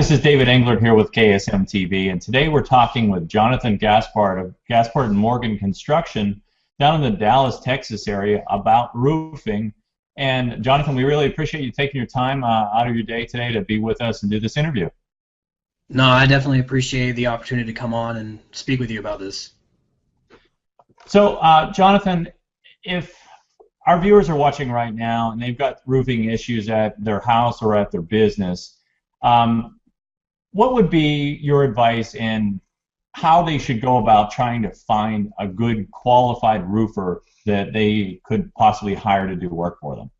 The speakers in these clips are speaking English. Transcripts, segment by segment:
this is David Englert here with KSM TV, and today we're talking with Jonathan Gaspard of Gaspard and Morgan Construction down in the Dallas, Texas area about roofing. And Jonathan, we really appreciate you taking your time out of your day today to be with us and do this interview. No, I definitely appreciate the opportunity to come on and speak with you about this. So, Jonathan, if our viewers are watching right now and they've got roofing issues at their house or at their business, what would be your advice in how they should go about trying to find a good qualified roofer that they could possibly hire to do work for them?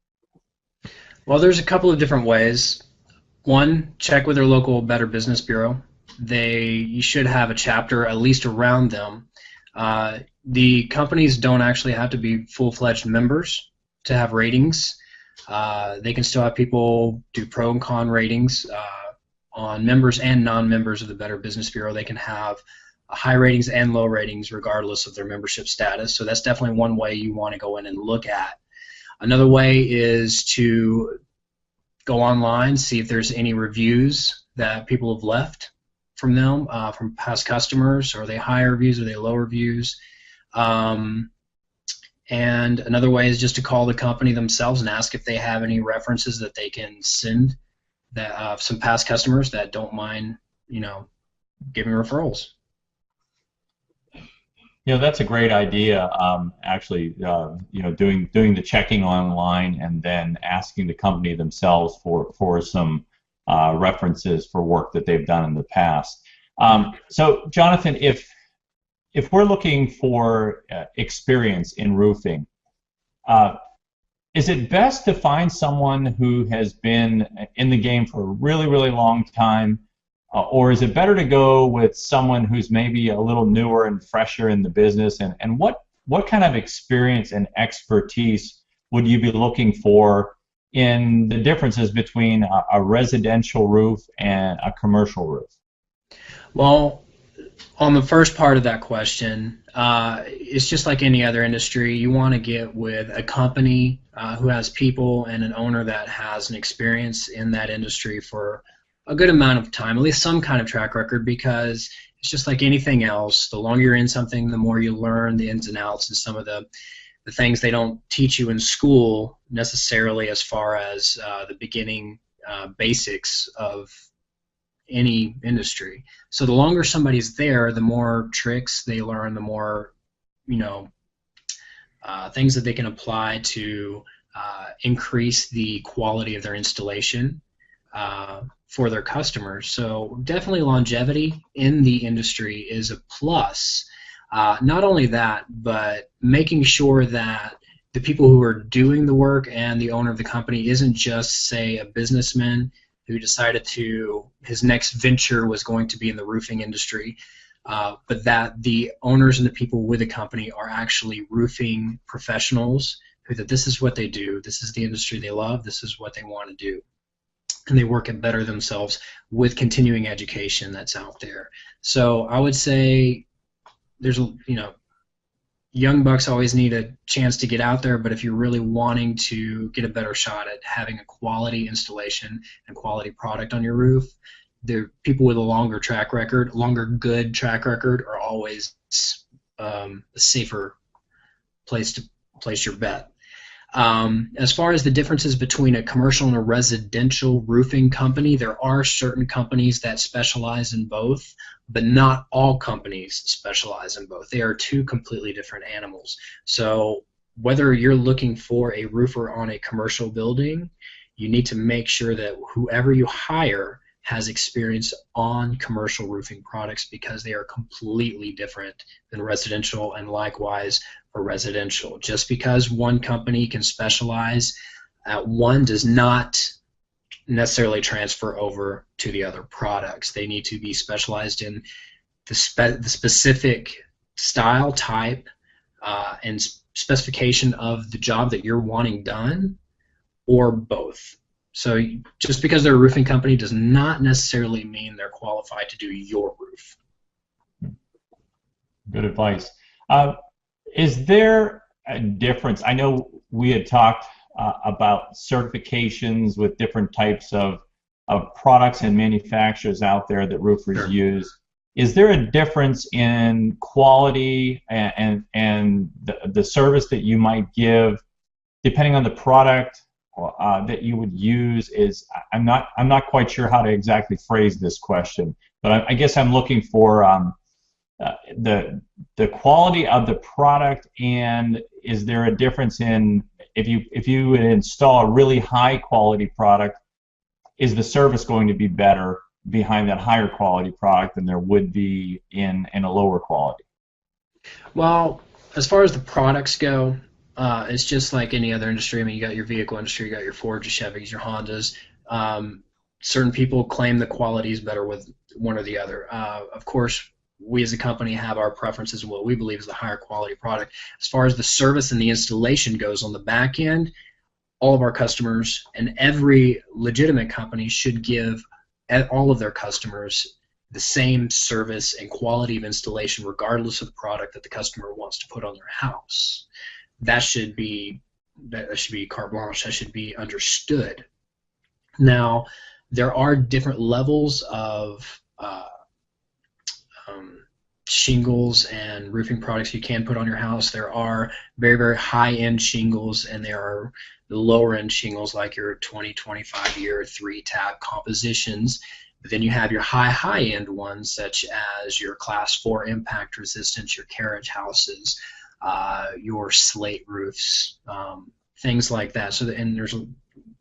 Well, there's a couple of different ways. One, check with their local Better Business Bureau. You should have a chapter at least around them. The companies don't actually have to be full-fledged members to have ratings. They can still have people do pro and con ratings on members and non-members of the Better Business Bureau. They can have high ratings and low ratings regardless of their membership status. So that's definitely one way you want to go in and look at. Another way is to go online, see if there's any reviews that people have left from them, from past customers. Are they high reviews? Are they low reviews? And another way is just to call the company themselves and ask if they have any references that they can send that some past customers that don't mind, giving referrals. That's a great idea. Actually, doing the checking online and then asking the company themselves for some references for work that they've done in the past. So, Jonathan, if we're looking for experience in roofing, is it best to find someone who has been in the game for a really, really long time, or is it better to go with someone who's maybe a little newer and fresher in the business? And what kind of experience and expertise would you be looking for in the differences between a residential roof and a commercial roof? Well, on the first part of that question, it's just like any other industry. You want to get with a company who has people and an owner that has an experience in that industry for a good amount of time, at least some kind of track record, because it's just like anything else. The longer you're in something, the more you learn the ins and outs and some of the things they don't teach you in school necessarily, as far as the beginning basics of any industry. So the longer somebody's there, the more tricks they learn, the more things that they can apply to increase the quality of their installation for their customers. So definitely longevity in the industry is a plus. Not only that, but making sure that the people who are doing the work and the owner of the company isn't just, say, a businessman who decided his next venture was going to be in the roofing industry, but that the owners and the people with the company are actually roofing professionals that this is what they do, this is the industry they love, this is what they want to do, and they work and better themselves with continuing education that's out there. So I would say there's, young bucks always need a chance to get out there, but if you're really wanting to get a better shot at having a quality installation and quality product on your roof, the people with a longer good track record are always a safer place to place your bet. As far as the differences between a commercial and a residential roofing company, there are certain companies that specialize in both, but not all companies specialize in both. They are two completely different animals. So whether you're looking for a roofer on a commercial building, you need to make sure that whoever you hire has experience on commercial roofing products, because they are completely different than residential, and likewise for residential. Just because one company can specialize at one does not necessarily transfer over to the other products. They need to be specialized in the specific style, type, and specification of the job that you're wanting done, or both. So just because they're a roofing company does not necessarily mean they're qualified to do your roof. Good advice. Is there a difference? I know we had talked about certifications with different types of products and manufacturers out there that roofers Sure. use. Is there a difference in quality and the service that you might give depending on the product that you would use? I'm not quite sure how to exactly phrase this question, but I guess I'm looking for the quality of the product, and is there a difference in if you would install a really high quality product, is the service going to be better behind that higher quality product than there would be in a lower quality? Well, as far as the products go, it's just like any other industry. I mean, you got your vehicle industry, you got your Fords, your Chevys, your Hondas. Certain people claim the quality is better with one or the other. Of course, we as a company have our preferences and what we believe is the higher quality product. As far as the service and the installation goes on the back end, all of our customers and every legitimate company should give all of their customers the same service and quality of installation regardless of the product that the customer wants to put on their house. That should be carte blanche. That should be understood. Now, there are different levels of shingles and roofing products you can put on your house. There are very, very high-end shingles, and there are the lower-end shingles like your 20, 25-year 3-tab compositions. But then you have your high-end ones such as your Class 4 impact resistance, your carriage houses, your slate roofs, things like that. So and there's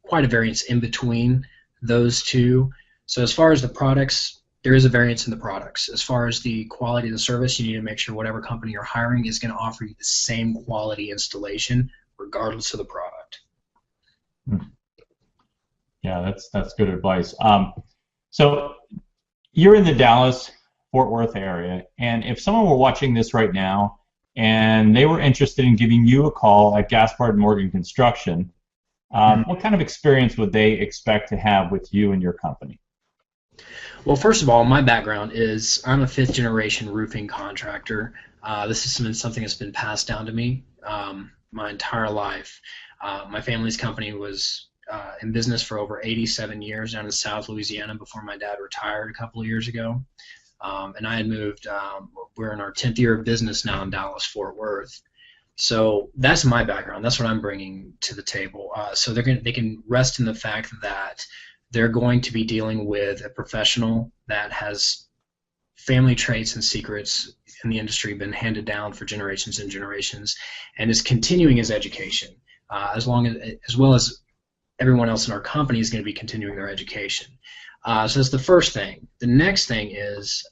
quite a variance in between those two. So as far as the products, there is a variance in the products. As far as the quality of the service, you need to make sure whatever company you're hiring is going to offer you the same quality installation regardless of the product. Yeah, that's good advice. So you're in the Dallas-Fort Worth area, and if someone were watching this right now and they were interested in giving you a call at Gaspard and Morgan Construction, what kind of experience would they expect to have with you and your company? Well, first of all, my background is I'm a 5th-generation roofing contractor. This is something that's been passed down to me my entire life. My family's company was in business for over 87 years down in South Louisiana before my dad retired a couple of years ago. And I had moved, we're in our 10th year of business now in Dallas-Fort Worth. So that's my background. That's what I'm bringing to the table. So they can rest in the fact that they're going to be dealing with a professional that has family traits and secrets in the industry been handed down for generations and generations, and is continuing his education as well as everyone else in our company is going to be continuing their education. So that's the first thing. The next thing is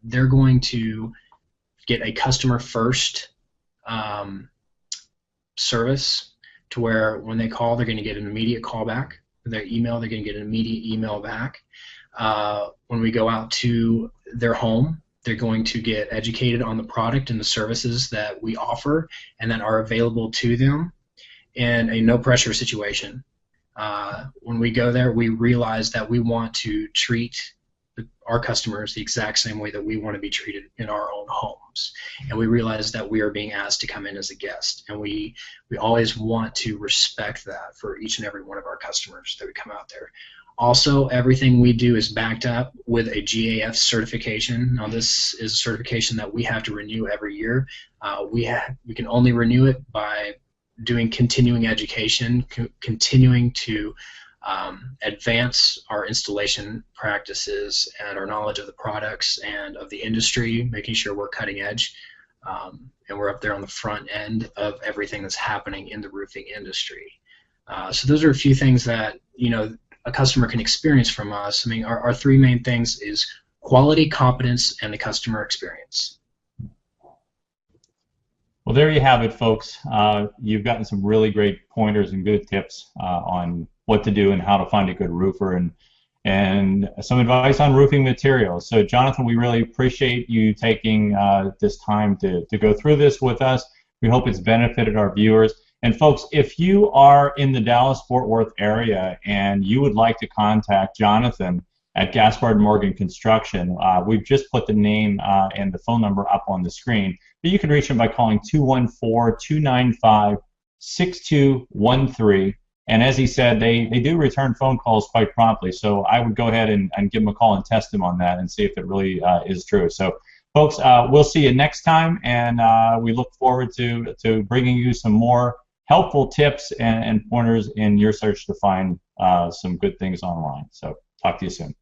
they're going to get a customer first service to where when they call, they're going to get an immediate call back. Their email, they're going to get an immediate email back. When we go out to their home, they're going to get educated on the product and the services that we offer and that are available to them in a no-pressure situation. When we go there, we realize that we want to treat our customers the exact same way that we want to be treated in our own homes. And we realize that we are being asked to come in as a guest. And we always want to respect that for each and every one of our customers that we come out there. Also, everything we do is backed up with a GAF certification. Now, this is a certification that we have to renew every year. We can only renew it by doing continuing education, continuing to advance our installation practices and our knowledge of the products and of the industry, making sure we're cutting edge and we're up there on the front end of everything that's happening in the roofing industry. So those are a few things that a customer can experience from us. I mean, our three main things is quality, competence, and the customer experience. Well, there you have it, folks. You've gotten some really great pointers and good tips on what to do and how to find a good roofer, and some advice on roofing materials. So, Jonathan, we really appreciate you taking this time to go through this with us. We hope it's benefited our viewers. And, folks, if you are in the Dallas-Fort Worth area and you would like to contact Jonathan at Gaspard Morgan Construction, we've just put the name and the phone number up on the screen. But you can reach him by calling 214-295-6213. And as he said, they do return phone calls quite promptly. So I would go ahead and give him a call and test him on that and see if it really is true. So, folks, we'll see you next time, and we look forward to bringing you some more helpful tips and pointers in your search to find some good things online. So talk to you soon.